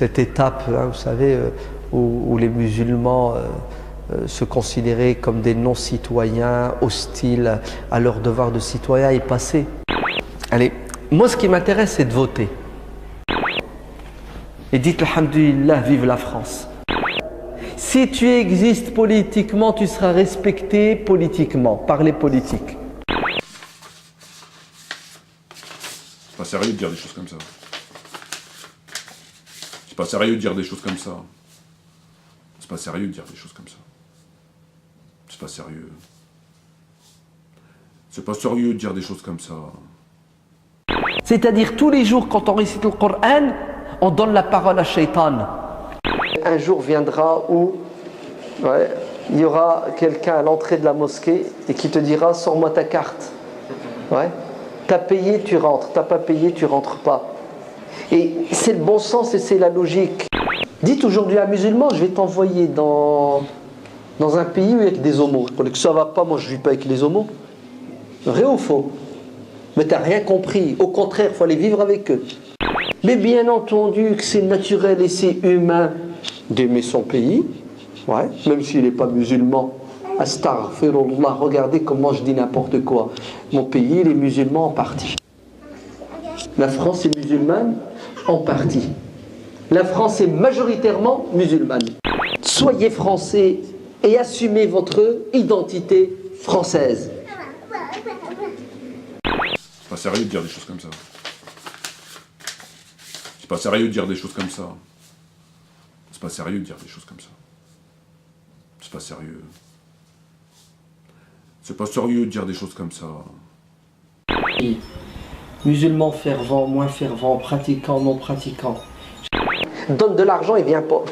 cette étape, hein, vous savez, où les musulmans se considéraient comme des non-citoyens, hostiles à leur devoir de citoyen, est passée. Allez, moi ce qui m'intéresse, c'est de voter. Et dites alhamdulillah, vive la France. Si tu existes politiquement, tu seras respecté politiquement, par les politiques. C'est pas sérieux de dire des choses comme ça. C'est pas sérieux de dire des choses comme ça. C'est pas sérieux de dire des choses comme ça. C'est pas sérieux. C'est pas sérieux de dire des choses comme ça. C'est-à-dire tous les jours quand on récite le Coran, on donne la parole à Shaitan. Un jour viendra où il y aura quelqu'un à l'entrée de la mosquée et qui te dira « Sors-moi ta carte ». Ouais. T'as payé, tu rentres. T'as pas payé, tu rentres pas. Et c'est le bon sens et c'est la logique. Dites aujourd'hui à un musulman, je vais t'envoyer dans un pays avec des homos. Que ça va pas, moi je vis pas avec les homos. Vrai ou faux? Mais t'as rien compris. Au contraire, il faut aller vivre avec eux. Mais bien entendu que c'est naturel et c'est humain d'aimer son pays. Ouais, même s'il n'est pas musulman. Astaghfirullah, regardez comment je dis n'importe quoi. Mon pays, les musulmans en partie. La France est musulmane en partie. La France est majoritairement musulmane. Soyez français et assumez votre identité française. C'est pas sérieux de dire des choses comme ça. C'est pas sérieux de dire des choses comme ça. C'est pas sérieux de dire des choses comme ça. C'est pas sérieux. C'est pas sérieux de dire des choses comme ça. Musulman fervent, moins fervent, pratiquant, non pratiquant. Donne de l'argent et viens pas.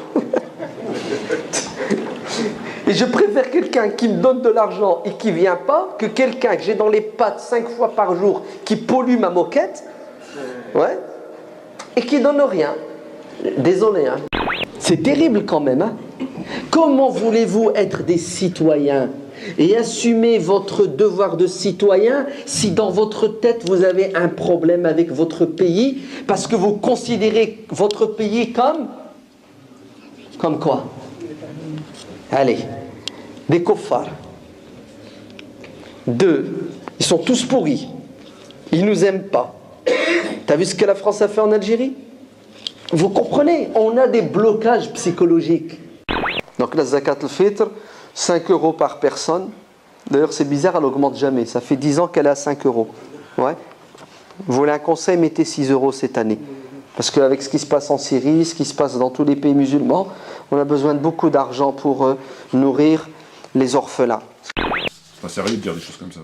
Et je préfère quelqu'un qui me donne de l'argent et qui vient pas que quelqu'un que j'ai dans les pattes 5 fois par jour qui pollue ma moquette, ouais, et qui donne rien. Désolé, hein. C'est terrible quand même, hein. Comment voulez-vous être des citoyens et assumer votre devoir de citoyen si dans votre tête vous avez un problème avec votre pays parce que vous considérez votre pays comme quoi? Allez, des koffars. 2, ils sont tous pourris. Ils nous aiment pas. T'as vu ce que la France a fait en Algérie? Vous comprenez, on a des blocages psychologiques. Donc la zakat al-fitr, 5 € par personne. D'ailleurs c'est bizarre, elle n'augmente jamais. Ça fait 10 ans qu'elle est à 5 €. Ouais. Vous voulez un conseil, mettez 6 € cette année. Parce qu'avec ce qui se passe en Syrie, ce qui se passe dans tous les pays musulmans, on a besoin de beaucoup d'argent pour nourrir les orphelins. C'est pas sérieux de dire des choses comme ça.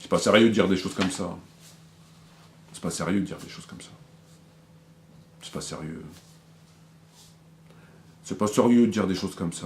C'est pas sérieux de dire des choses comme ça. C'est pas sérieux de dire des choses comme ça. C'est pas sérieux. C'est pas sérieux de dire des choses comme ça.